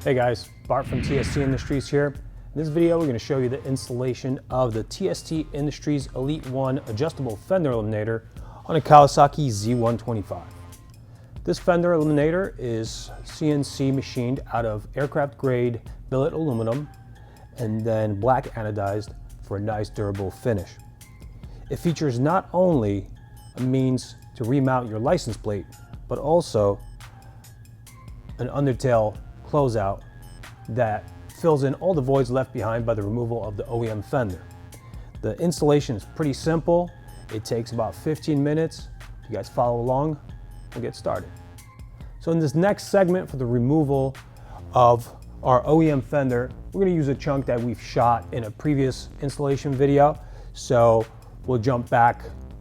Hey guys, Bart from TST Industries here. In this video, we're going to show you the installation of the TST Industries Elite-1 adjustable fender eliminator on a Kawasaki Z125. This fender eliminator is CNC machined out of aircraft grade billet aluminum and then black anodized for a nice durable finish. It features not only a means to remount your license plate, but also an undertail closeout that fills in all the voids left behind by the removal of the OEM fender. The installation is pretty simple. It takes about 15 minutes. If you guys follow along, we'll get started. So in this next segment for the removal of our OEM fender, we're going to use a chunk that we've shot in a previous installation video. So we'll jump back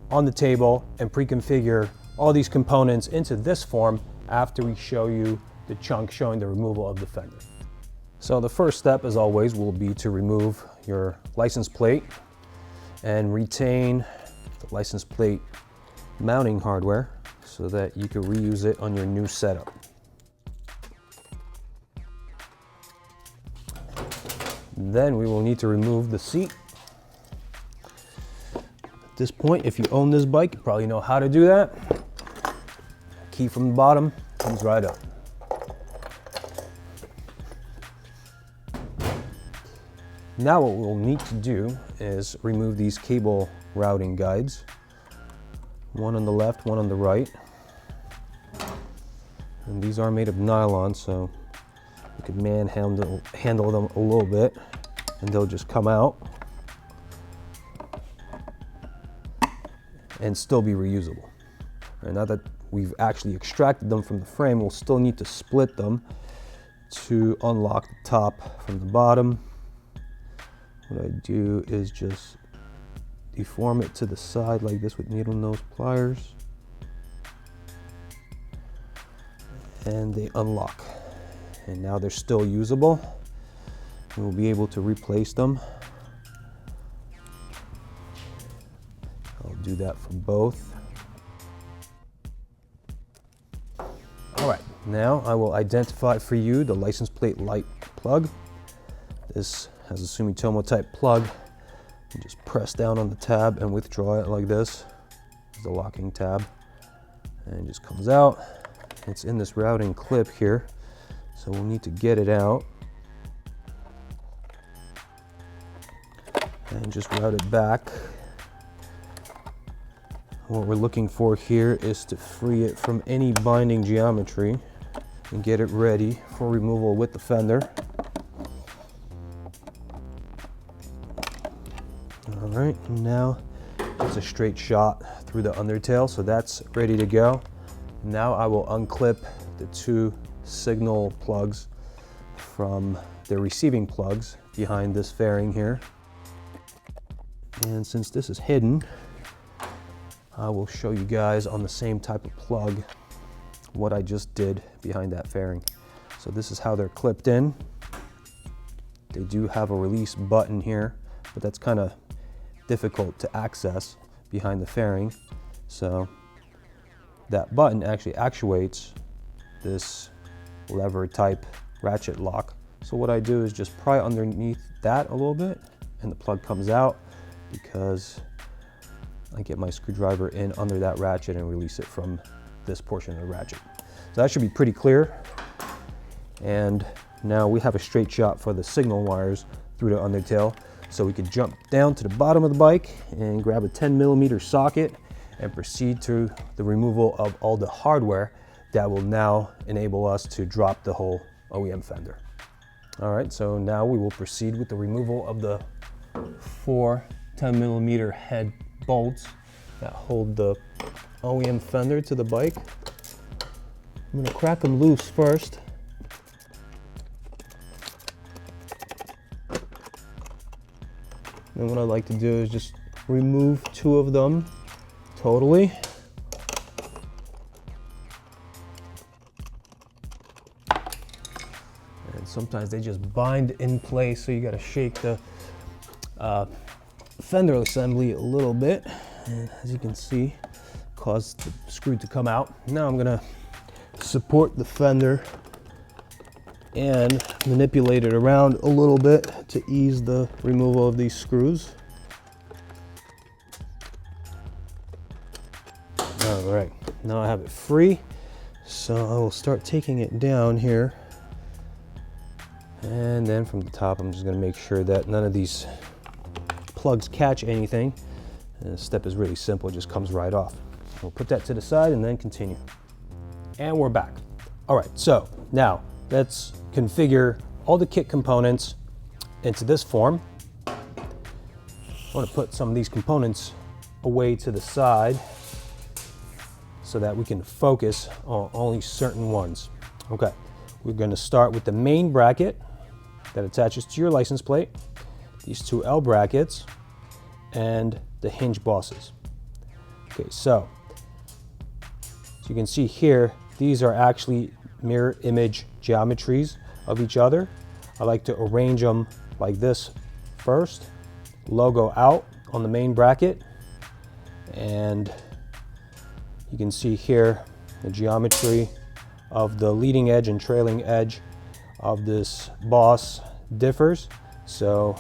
on the table and pre-configure all these components into this form after we show you the chunk showing the removal of the fender. So the first step, as always, will be to remove your license plate and retain the license plate mounting hardware so that you can reuse it on your new setup. Then we will need to remove the seat. At this point, if you own this bike, you probably know how to do that. Key from the bottom comes right up. Now what we'll need to do is remove these cable routing guides. One on the left, one on the right. And these are made of nylon, so you can handle them a little bit and they'll just come out and still be reusable. Right, now that we've actually extracted them from the frame, we'll still need to split them to unlock the top from the bottom. What I do is just deform it to the side like this with needle nose pliers, and they unlock. And now they're still usable. We'll be able to replace them. I'll do that for both. All right, now I will identify for you the license plate light plug. This has a Sumitomo type plug. You just press down on the tab and withdraw it like this. There's the locking tab, and it just comes out. It's in this routing clip here, so we'll need to get it out and just route it back. What we're looking for here is to free it from any binding geometry and get it ready for removal with the fender. All right, now it's a straight shot through the undertail, so that's ready to go. Now I will unclip the two signal plugs from the receiving plugs behind this fairing here. And since this is hidden, I will show you guys on the same type of plug what I just did behind that fairing. So this is how they're clipped in. They do have a release button here, but that's kind of difficult to access behind the fairing. So that button actually actuates this lever type ratchet lock. So what I do is just pry underneath that a little bit and the plug comes out, because I get my screwdriver in under that ratchet and release it from this portion of the ratchet. So that should be pretty clear. And now we have a straight shot for the signal wires through the undertail. So we could jump down to the bottom of the bike and grab a 10mm socket and proceed to the removal of all the hardware that will now enable us to drop the whole OEM fender. All right, so now we will proceed with the removal of the 4 10mm head bolts that hold the OEM fender to the bike. I'm gonna crack them loose first. And what I like to do is just remove 2 of them totally. And sometimes they just bind in place, so you gotta shake the fender assembly a little bit. And as you can see, cause the screw to come out. Now I'm gonna support the fender and manipulate it around a little bit to ease the removal of these screws. All right, now I have it free, so I will start taking it down here. And then from the top, I'm just gonna make sure that none of these plugs catch anything. And the step is really simple, it just comes right off. We'll put that to the side and then continue. And we're back. All right, so now let's configure all the kit components into this form. I want to put some of these components away to the side so that we can focus on only certain ones. Okay, we're going to start with the main bracket that attaches to your license plate, these two L brackets, and the hinge bosses. Okay, so you can see here, these are actually mirror image geometries of each other. I like to arrange them like this first, logo out on the main bracket, and you can see here the geometry of the leading edge and trailing edge of this boss differs. So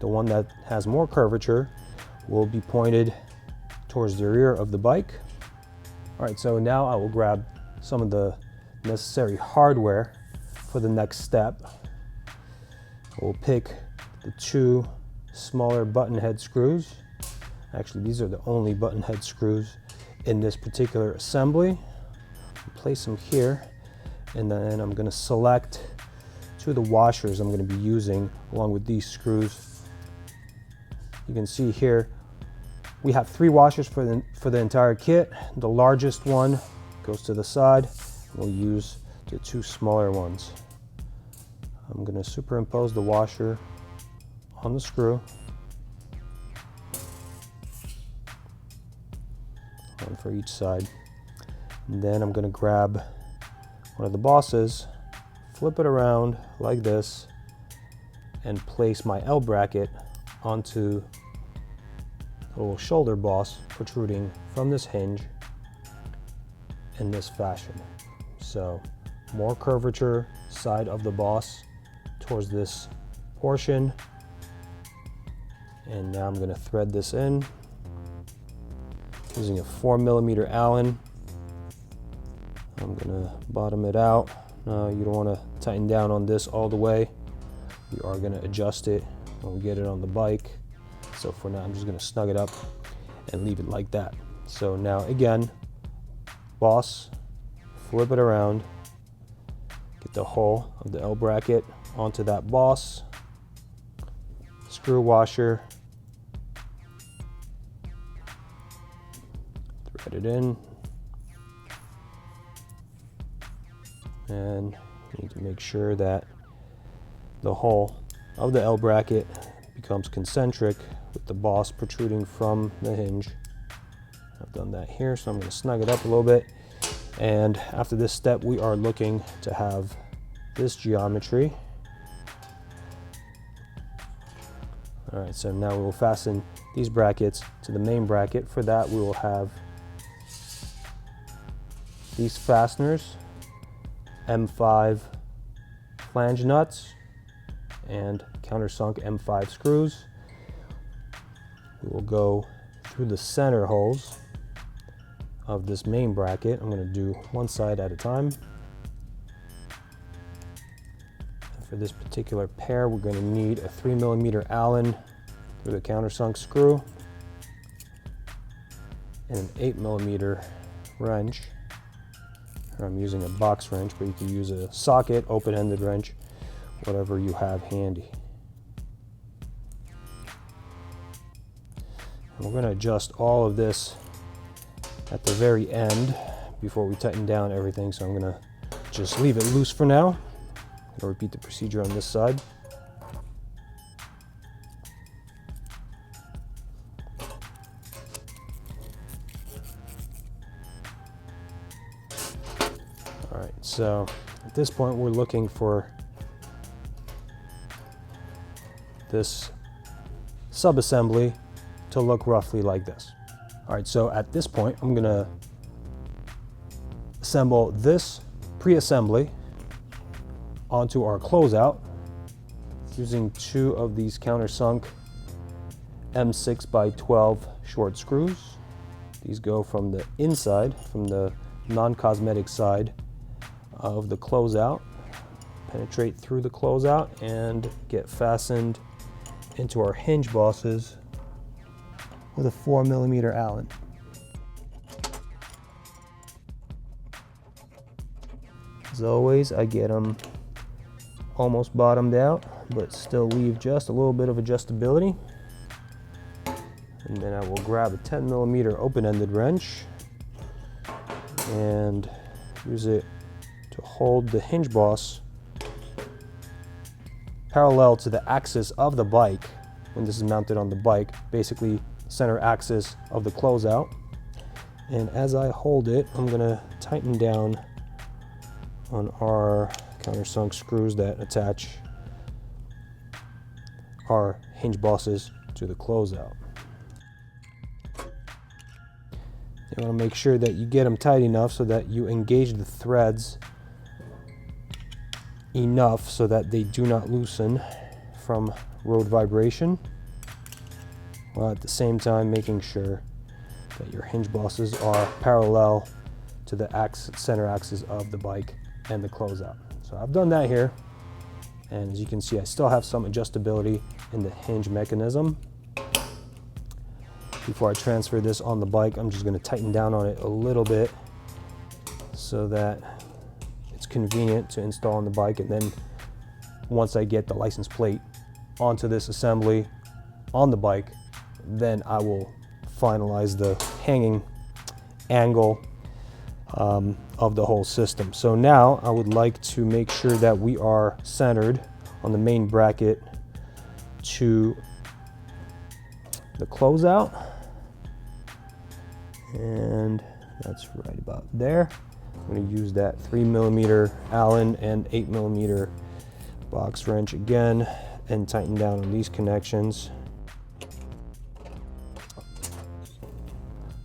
the one that has more curvature will be pointed towards the rear of the bike. All right, so now I will grab some of the necessary hardware for the next step. We'll pick the two smaller button head screws. Actually, these are the only button head screws in this particular assembly. Place them here, and then I'm going to select two of the washers I'm going to be using along with these screws. You can see here we have 3 washers for the entire kit. The largest one goes to the side. We'll use the 2 smaller ones. I'm going to superimpose the washer on the screw. One for each side. And then I'm going to grab one of the bosses, flip it around like this, and place my L bracket onto the little shoulder boss protruding from this hinge in this fashion. So more curvature side of the boss towards this portion. And now I'm going to thread this in using a 4mm Allen. I'm going to bottom it out. You don't want to tighten down on this all the way. You are going to adjust it when we get it on the bike. So for now, I'm just going to snug it up and leave it like that. So now again, boss, flip it around, get the hole of the L bracket onto that boss, screw washer, thread it in, and you need to make sure that the hole of the L bracket becomes concentric with the boss protruding from the hinge. I've done that here, so I'm going to snug it up a little bit. And after this step, we are looking to have this geometry. All right, so now we will fasten these brackets to the main bracket. For that, we will have these fasteners, M5 flange nuts, and countersunk M5 screws. We will go through the center holes of this main bracket. I'm going to do one side at a time. And for this particular pair, we're going to need a 3mm Allen with a countersunk screw and an 8mm wrench. I'm using a box wrench, but you can use a socket, open-ended wrench, whatever you have handy. And we're going to adjust all of this at the very end before we tighten down everything, so I'm going to just leave it loose for now. I'll repeat the procedure on this side. All right, so at this point we're looking for this subassembly to look roughly like this. All right, so at this point, I'm gonna assemble this pre-assembly onto our closeout using 2 of these countersunk M6 by 12 short screws. These go from the inside, from the non-cosmetic side of the closeout, penetrate through the closeout and get fastened into our hinge bosses with a 4mm Allen. As always, I get them almost bottomed out, but still leave just a little bit of adjustability. And then I will grab a 10mm open-ended wrench and use it to hold the hinge boss parallel to the axis of the bike when this is mounted on the bike, basically center axis of the closeout. And as I hold it, I'm going to tighten down on our countersunk screws that attach our hinge bosses to the closeout. You want to make sure that you get them tight enough so that you engage the threads enough so that they do not loosen from road vibration, while at the same time making sure that your hinge bosses are parallel to the center axis of the bike and the closeout. So I've done that here, and as you can see, I still have some adjustability in the hinge mechanism. Before I transfer this on the bike, I'm just going to tighten down on it a little bit so that it's convenient to install on the bike. And then once I get the license plate onto this assembly on the bike, then I will finalize the hanging angle of the whole system. So now I would like to make sure that we are centered on the main bracket to the closeout, and that's right about there. I'm going to use that 3mm Allen and 8mm box wrench again and tighten down on these connections.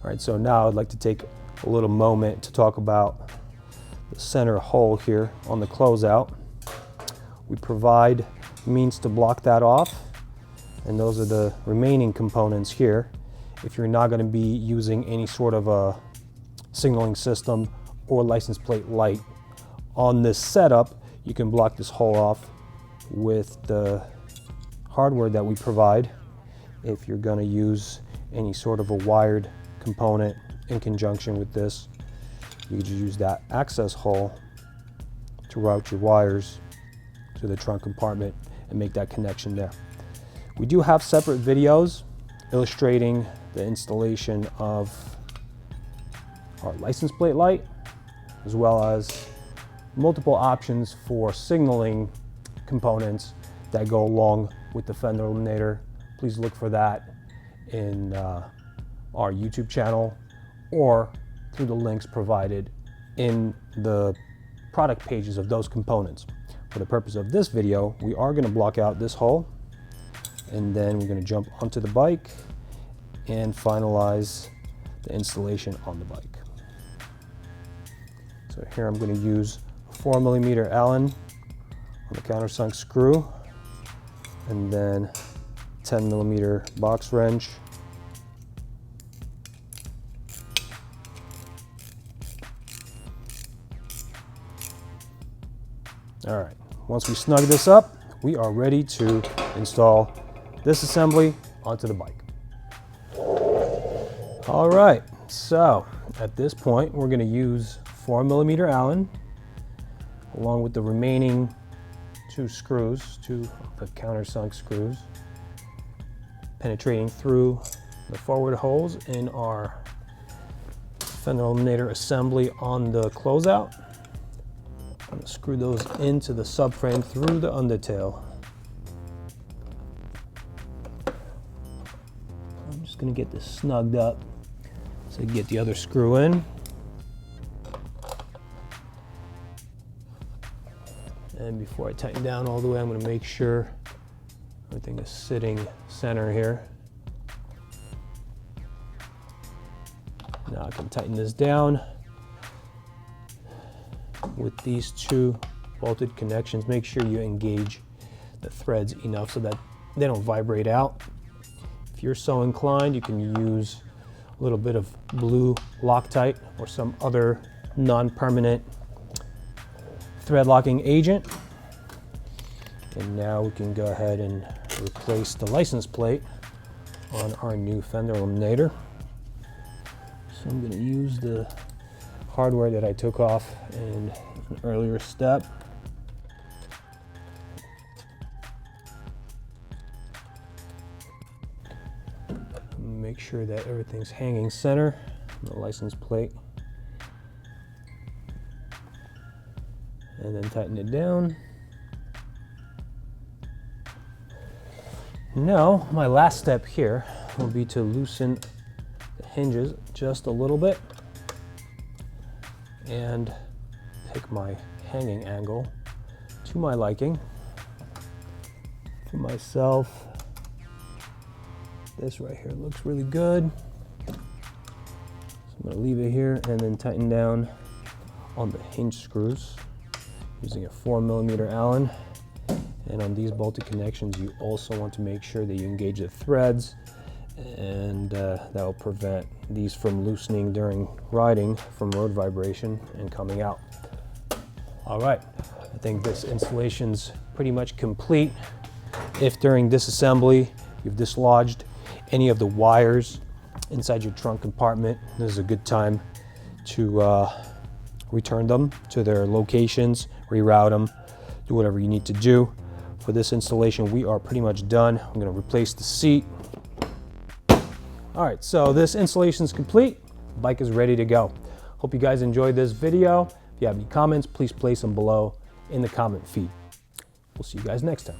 All right, so now I'd like to take a little moment to talk about the center hole here on the closeout. We provide means to block that off, and those are the remaining components here. If you're not going to be using any sort of a signaling system or license plate light on this setup, you can block this hole off with the hardware that we provide. If you're going to use any sort of a wired component in conjunction with this, you could use that access hole to route your wires to the trunk compartment and make that connection there. We do have separate videos illustrating the installation of our license plate light, as well as multiple options for signaling components that go along with the Fender Eliminator. Please look for that in our YouTube channel or through the links provided in the product pages of those components. For the purpose of this video, we are going to block out this hole, and then we're going to jump onto the bike and finalize the installation on the bike. So here I'm going to use a 4mm Allen on the countersunk screw, and then 10mm box wrench. All right, once we snug this up, we are ready to install this assembly onto the bike. All right, so at this point, we're going to use 4mm Allen along with the remaining 2 screws, 2 of the countersunk screws, penetrating through the forward holes in our Fender Eliminator assembly on the closeout. I'm going to screw those into the subframe through the undertail. I'm just going to get this snugged up so I can get the other screw in. And before I tighten down all the way, I'm going to make sure everything is sitting center here. Now I can tighten this down with these 2 bolted connections, make sure you engage the threads enough so that they don't vibrate out. If you're so inclined, you can use a little bit of blue Loctite or some other non-permanent thread locking agent. And now we can go ahead and replace the license plate on our new Fender Eliminator. So I'm going to use the hardware that I took off in an earlier step. Make sure that everything's hanging center on the license plate. And then tighten it down. Now, my last step here will be to loosen the hinges just a little bit and pick my hanging angle to my liking. For myself, this right here looks really good. So I'm gonna leave it here and then tighten down on the hinge screws using a 4mm Allen. And on these bolted connections, you also want to make sure that you engage the threads, and that will prevent these from loosening during riding from road vibration and coming out. All right, I think this installation's pretty much complete. If during disassembly you've dislodged any of the wires inside your trunk compartment, this is a good time to return them to their locations, reroute them, do whatever you need to do. For this installation, we are pretty much done. I'm going to replace the seat. All right, so this installation is complete. The bike is ready to go. Hope you guys enjoyed this video. If you have any comments, please place them below in the comment feed. We'll see you guys next time.